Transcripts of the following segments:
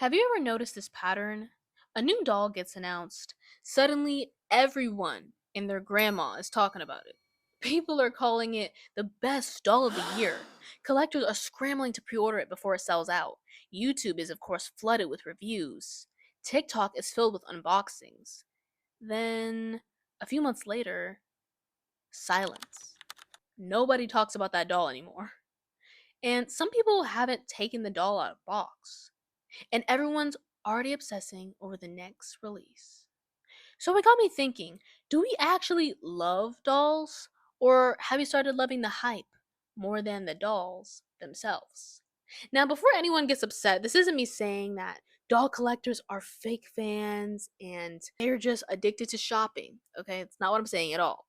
Have you ever noticed this pattern? A new doll gets announced. Suddenly, everyone and their grandma is talking about it. People are calling it the best doll of the year. Collectors are scrambling to pre order it before it sells out. YouTube is, of course, flooded with reviews. TikTok is filled with unboxings. Then, a few months later, silence. Nobody talks about that doll anymore. And some people haven't taken the doll out of box. And everyone's already obsessing over the next release. So it got me thinking, do we actually love dolls? Or have you started loving the hype more than the dolls themselves? Now, before anyone gets upset, this isn't me saying that doll collectors are fake fans and they're just addicted to shopping. Okay, it's not what I'm saying at all.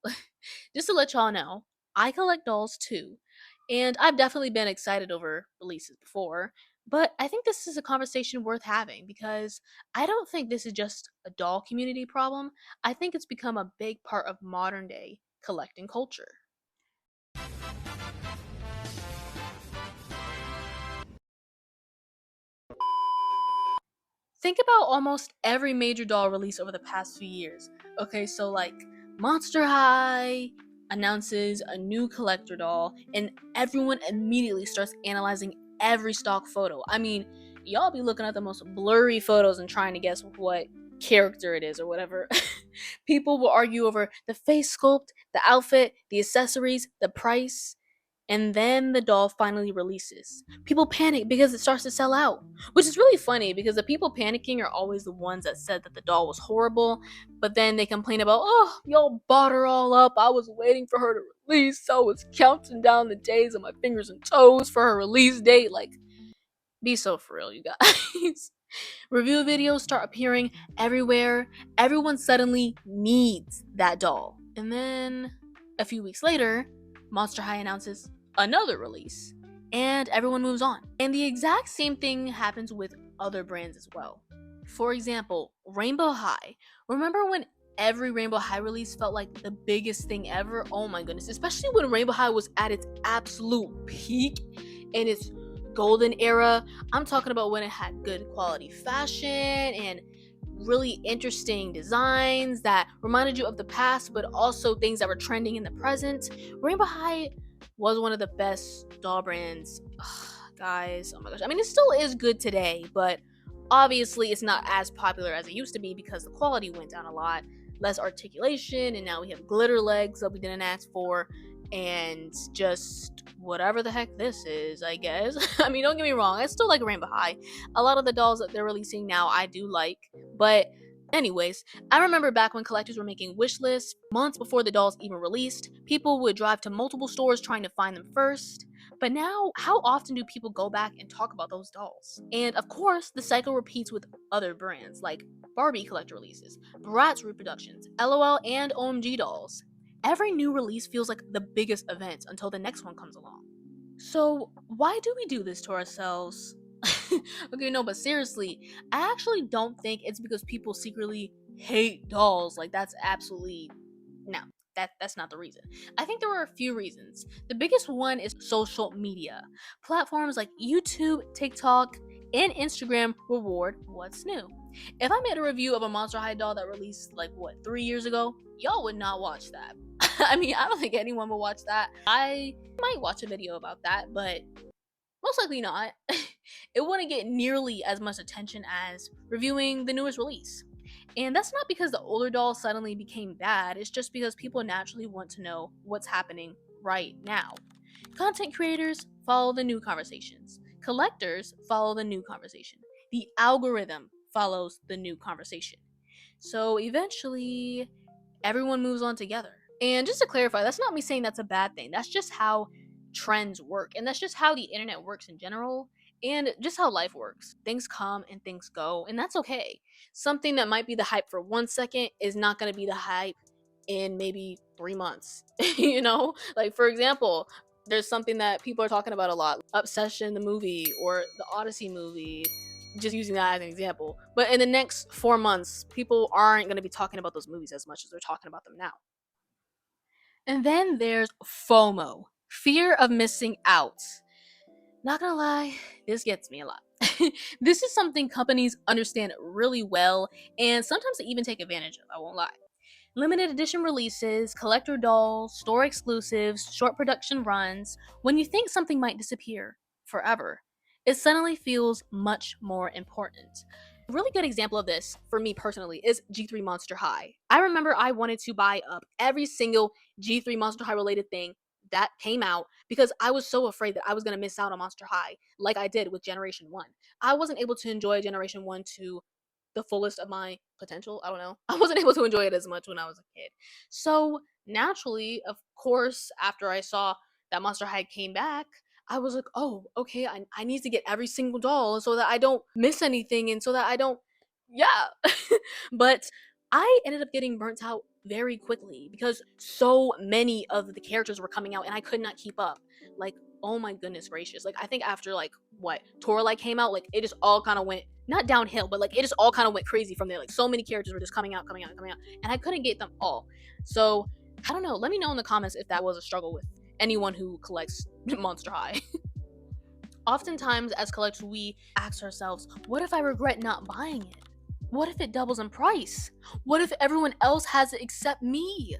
Just to let y'all know, I collect dolls too, and I've definitely been excited over releases before. But I think this is a conversation worth having because I don't think this is just a doll community problem. I think it's become a big part of modern day collecting culture. Think about almost every major doll release over the past few years. Okay, so like Monster High announces a new collector doll, and everyone immediately starts analyzing every stock photo. I mean, y'all be looking at the most blurry photos and trying to guess what character it is or whatever. People will argue over the face sculpt, the outfit, the accessories, the price. And then the doll finally releases. People panic because it starts to sell out, which is really funny because the people panicking are always the ones that said that the doll was horrible, but then they complain about, oh, y'all bought her all up. I was waiting for her to release. I was counting down the days on my fingers and toes for her release date. Like, be so for real, you guys. Review videos start appearing everywhere. Everyone suddenly needs that doll. And then a few weeks later, Monster High announces another release, and everyone moves on. And the exact same thing happens with other brands as well. For example, Rainbow High. Remember when every Rainbow High release felt like the biggest thing ever? Oh my goodness, especially when Rainbow High was at its absolute peak in its golden era. I'm talking about when it had good quality fashion and really interesting designs that reminded you of the past, but also things that were trending in the present. Rainbow High was one of the best doll brands. Ugh, guys, oh my gosh. I mean, it still is good today, but obviously it's not as popular as it used to be because the quality went down a lot. Less articulation, and now we have glitter legs that we didn't ask for, and just whatever the heck this is, I guess. I mean, don't get me wrong, I still like Rainbow High. A lot of the dolls that they're releasing now I do like, but anyways, I remember back when collectors were making wish lists months before the dolls even released. People would drive to multiple stores trying to find them first. But now, how often do people go back and talk about those dolls? And of course, the cycle repeats with other brands like Barbie collector releases, Bratz reproductions, LOL, and OMG dolls. Every new release feels like the biggest event until the next one comes along. So, why do we do this to ourselves? Okay, no, but seriously, I actually don't think it's because people secretly hate dolls. Like, that's absolutely no. That's not the reason. I think there are a few reasons. The biggest one is social media. Platforms like YouTube, TikTok, and Instagram reward what's new. If I made a review of a Monster High doll that released like what 3 years ago, y'all would not watch that. I mean, I don't think anyone would watch that. I might watch a video about that, but most likely not. It wouldn't get nearly as much attention as reviewing the newest release. And that's not because the older dolls suddenly became bad, it's just because people naturally want to know what's happening right now. Content creators follow the new conversations, collectors follow the new conversation, the algorithm follows the new conversation. So eventually, everyone moves on together. And just to clarify, that's not me saying that's a bad thing. That's just how trends work. And that's just how the internet works in general. And just how life works. Things come and things go. And that's okay. Something that might be the hype for 1 second is not going to be the hype in maybe 3 months. You know? Like, for example, there's something that people are talking about a lot, Obsession, the movie, or the Odyssey movie, just using that as an example. But in the next 4 months, people aren't going to be talking about those movies as much as they're talking about them now. And then there's FOMO, fear of missing out. Not gonna lie, this gets me a lot. This is something companies understand really well, and sometimes they even take advantage of, I won't lie. Limited edition releases, collector dolls, store exclusives, short production runs. When you think something might disappear forever, it suddenly feels much more important. A really good example of this, for me personally, is G3 Monster High. I remember I wanted to buy up every single G3 Monster High related thing that came out because I was so afraid that I was going to miss out on Monster High like I did with Generation 1. I wasn't able to enjoy Generation 1 to the fullest of my potential. I don't know. I wasn't able to enjoy it as much when I was a kid. So naturally, of course, after I saw that Monster High came back, I was like, oh, okay, I need to get every single doll so that I don't miss anything and so that I don't, yeah. But I ended up getting burnt out very quickly because so many of the characters were coming out and I could not keep up. Like, oh my goodness gracious. Like, I think after, like, what, Toralike came out, like, it just all kind of went, not downhill, but like, it just all kind of went crazy from there. Like, so many characters were just coming out, and I couldn't get them all. So, I don't know. Let me know in the comments if that was a struggle with anyone who collects Monster High. Oftentimes, as collectors, we ask ourselves, what if I regret not buying it? What if it doubles in price? What if everyone else has it except me?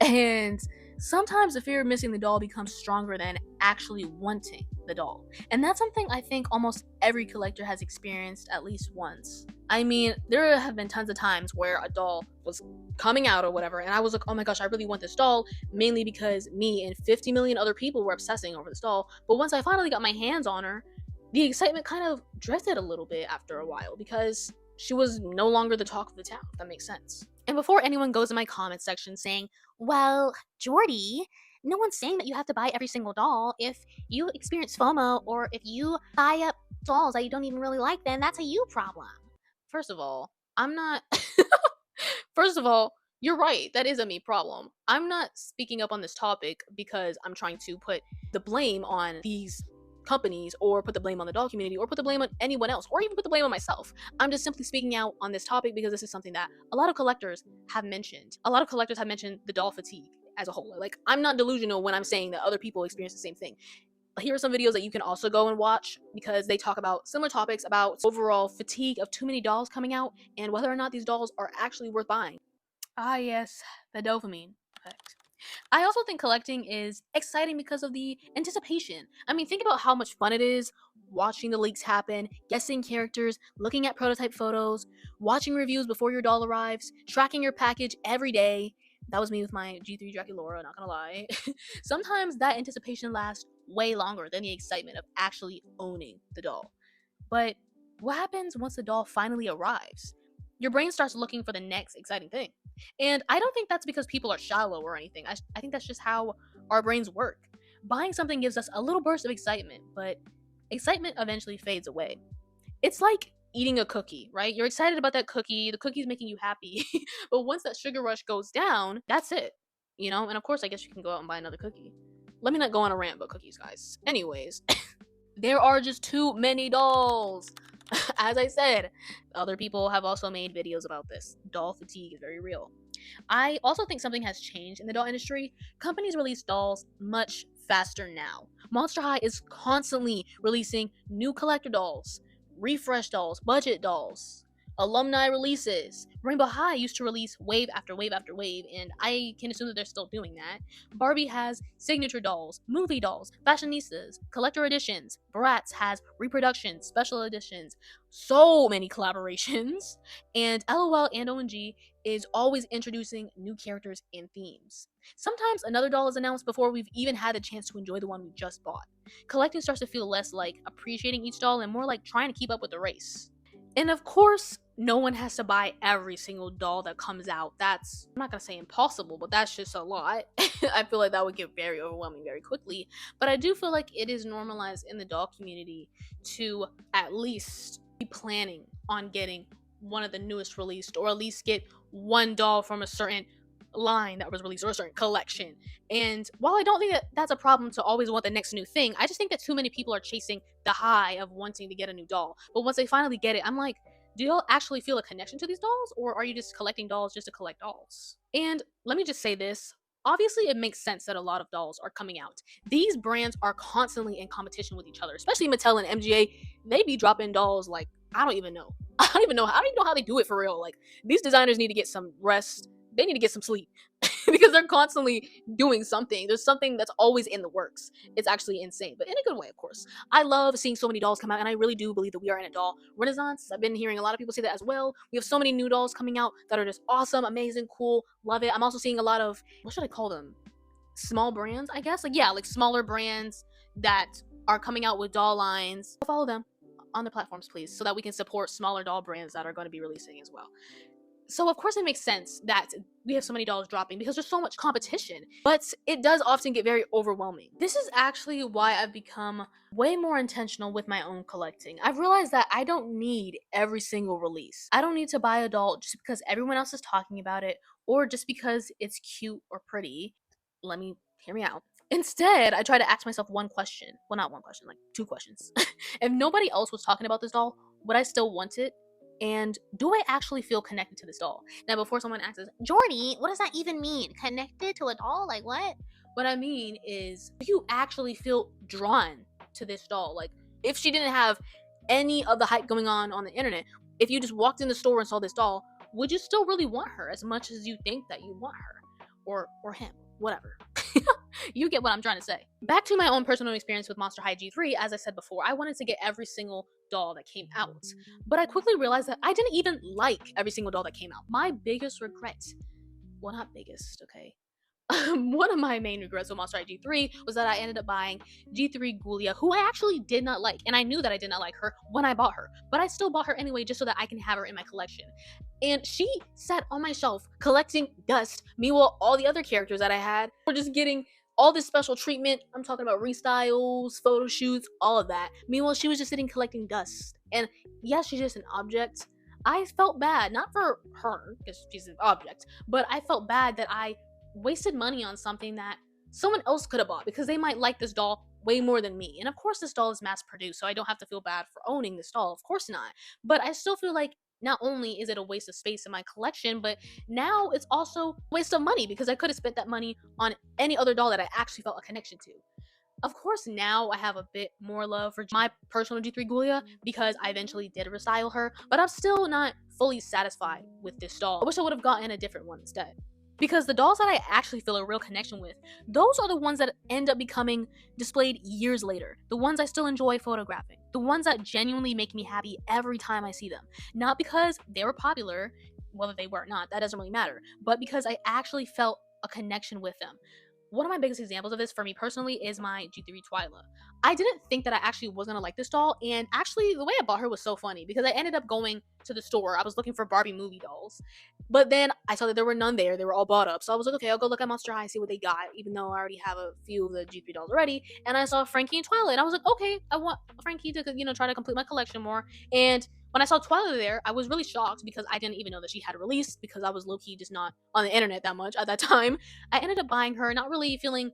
And sometimes the fear of missing the doll becomes stronger than actually wanting the doll. And that's something I think almost every collector has experienced at least once. I mean, there have been tons of times where a doll was coming out or whatever, and I was like, oh my gosh, I really want this doll, mainly because me and 50 million other people were obsessing over this doll. But once I finally got my hands on her, the excitement kind of drifted a little bit after a while because she was no longer the talk of the town, if that makes sense. And before anyone goes in my comment section saying, well, Jordy, no one's saying that you have to buy every single doll. If you experience FOMO or if you buy up dolls that you don't even really like, then that's a you problem. First of all, I'm not. First of all, you're right. That is a me problem. I'm not speaking up on this topic because I'm trying to put the blame on these companies or put the blame on the doll community or put the blame on anyone else or even put the blame on myself. I'm just simply speaking out on this topic because this is something that a lot of collectors have mentioned. A lot of collectors have mentioned the doll fatigue as a whole. Like, I'm not delusional when I'm saying that other people experience the same thing. Here are some videos that you can also go and watch because they talk about similar topics about overall fatigue of too many dolls coming out and whether or not these dolls are actually worth buying. Ah, yes, the dopamine effect. I also think collecting is exciting because of the anticipation. I mean, think about how much fun it is watching the leaks happen, guessing characters, looking at prototype photos, watching reviews before your doll arrives, tracking your package every day. That was me with my G3 Draculaura, not gonna lie. Sometimes that anticipation lasts way longer than the excitement of actually owning the doll. But what happens once the doll finally arrives? Your brain starts looking for the next exciting thing. And I don't think that's because people are shallow or anything. I think that's just how our brains work. Buying something gives us a little burst of excitement, but excitement eventually fades away. It's like eating a cookie, right? You're excited about that cookie, the cookie's making you happy. But once that sugar rush goes down, that's it. You know, and of course, I guess you can go out and buy another cookie. Let me not go on a rant about cookies, guys. Anyways, there are just too many dolls. As I said, other people have also made videos about this. Doll fatigue is very real. I also think something has changed in the doll industry. Companies release dolls much faster now. Monster High is constantly releasing new collector dolls, refresh dolls, budget dolls, alumni releases. Rainbow High used to release wave after wave after wave, and I can assume that they're still doing that. Barbie has signature dolls, movie dolls, fashionistas, collector editions. Bratz has reproductions, special editions, so many collaborations. And LOL and ONG is always introducing new characters and themes. Sometimes another doll is announced before we've even had the chance to enjoy the one we just bought. Collecting starts to feel less like appreciating each doll and more like trying to keep up with the race. And of course, no one has to buy every single doll that comes out. That's, I'm not gonna say impossible, but that's just a lot. I feel like that would get very overwhelming very quickly. But I do feel like it is normalized in the doll community to at least be planning on getting one of the newest released, or at least get one doll from a certain line that was released or a certain collection. And while I don't think that that's a problem to always want the next new thing, I just think that too many people are chasing the high of wanting to get a new doll. But once they finally get it, I'm like, do y'all actually feel a connection to these dolls, or are you just collecting dolls just to collect dolls? And let me just say this, Obviously, it makes sense that a lot of dolls are coming out. These brands are constantly in competition with each other, especially Mattel and MGA. They be dropping dolls like I don't even know. I don't even know. I don't even know how they do it for real. Like these designers need to get some rest. They need to get some sleep because they're constantly doing something. There's something that's always in the works. It's actually insane, but in a good way, of course. I love seeing so many dolls come out, and I really do believe that we are in a doll renaissance. I've been hearing a lot of people say that as well. We have so many new dolls coming out that are just awesome, amazing, cool, love it. I'm also seeing a lot of, what should I call them? Small brands, I guess. Like, yeah, like smaller brands that are coming out with doll lines. Follow them on the platforms, please, so that we can support smaller doll brands that are going to be releasing as well. So of course it makes sense that we have so many dolls dropping because there's so much competition, but it does often get very overwhelming. This is actually why I've become way more intentional with my own collecting. I've realized that I don't need every single release. I don't need to buy a doll just because everyone else is talking about it or just because it's cute or pretty. Hear me out. Instead, I try to ask myself one question. Well, not one question, like two questions. If nobody else was talking about this doll, would I still want it? And do I actually feel connected to this doll? Now, before someone asks, Jordy, what does that even mean? Connected to a doll? Like what? What I mean is, do you actually feel drawn to this doll? Like, if she didn't have any of the hype going on the internet, if you just walked in the store and saw this doll, would you still really want her as much as you think that you want her? Or him? Whatever. You get what I'm trying to say. Back to my own personal experience with Monster High G3, as I said before, I wanted to get every single doll that came out. But I quickly realized that I didn't even like every single doll that came out. My biggest regret, well, not biggest, okay. One of my main regrets with Monster High G3 was that I ended up buying G3 Ghoulia, who I actually did not like. And I knew that I did not like her when I bought her. But I still bought her anyway just so that I can have her in my collection. And she sat on my shelf collecting dust. Meanwhile, all the other characters that I had were just getting all this special treatment. I'm talking about restyles, photo shoots, all of that. Meanwhile, she was just sitting collecting dust. And yes, she's just an object. I felt bad, not for her, because she's an object, but I felt bad that I wasted money on something that someone else could have bought because they might like this doll way more than me. And of course, this doll is mass produced, so I don't have to feel bad for owning this doll. Of course not. But I still feel like not only is it a waste of space in my collection, but now it's also a waste of money because I could have spent that money on any other doll that I actually felt a connection to. Of course, now I have a bit more love for my personal G3 Ghoulia because I eventually did restyle her, but I'm still not fully satisfied with this doll. I wish I would have gotten a different one instead. Because the dolls that I actually feel a real connection with, those are the ones that end up becoming displayed years later. The ones I still enjoy photographing. The ones that genuinely make me happy every time I see them. Not because they were popular, whether they were or not, that doesn't really matter, but because I actually felt a connection with them. One of my biggest examples of this for me personally is my G3 Twyla. I didn't think that I actually was gonna like this doll, and actually the way I bought her was so funny because I ended up going to the store. I was looking for Barbie movie dolls, but then I saw that there were none there. They were all bought up, so I was like, okay, I'll go look at Monster High and see what they got, even though I already have a few of the G3 dolls already. And I saw Frankie and Twyla, and I was like, okay, I want Frankie to, try to complete my collection more. And when I saw Twyla there, I was really shocked because I didn't even know that she had released because I was low-key just not on the internet that much at that time. I ended up buying her, not really feeling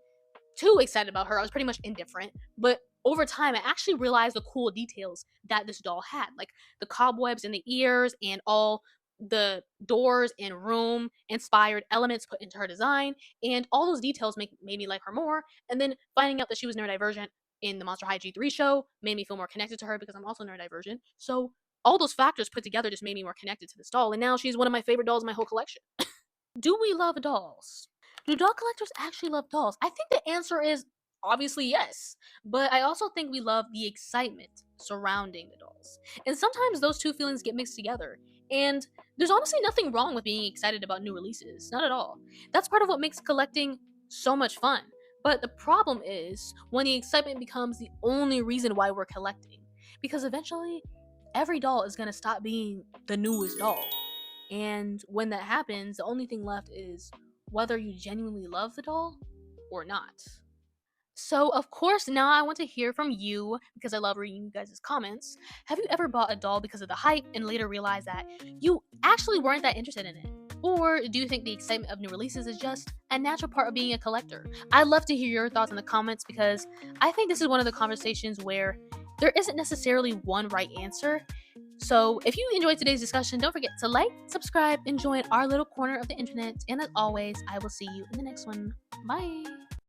too excited about her. I was pretty much indifferent. But over time, I actually realized the cool details that this doll had, like the cobwebs in the ears and all the doors and room inspired elements put into her design. And all those details made me like her more. And then finding out that she was neurodivergent in the Monster High G3 show made me feel more connected to her because I'm also neurodivergent. So all those factors put together just made me more connected to this doll. And now she's one of my favorite dolls in my whole collection. Do we love dolls? Do doll collectors actually love dolls? I think the answer is obviously yes, but I also think we love the excitement surrounding the dolls. And sometimes those two feelings get mixed together. And there's honestly nothing wrong with being excited about new releases, not at all. That's part of what makes collecting so much fun. But the problem is when the excitement becomes the only reason why we're collecting. Because eventually, every doll is going to stop being the newest doll. And when that happens, the only thing left is whether you genuinely love the doll or not. So, of course, now I want to hear from you because I love reading you guys' comments. Have you ever bought a doll because of the hype and later realized that you actually weren't that interested in it? Or do you think the excitement of new releases is just a natural part of being a collector? I'd love to hear your thoughts in the comments because I think this is one of the conversations where there isn't necessarily one right answer. So if you enjoyed today's discussion, don't forget to like, subscribe, and join our little corner of the internet. And as always, I will see you in the next one. Bye.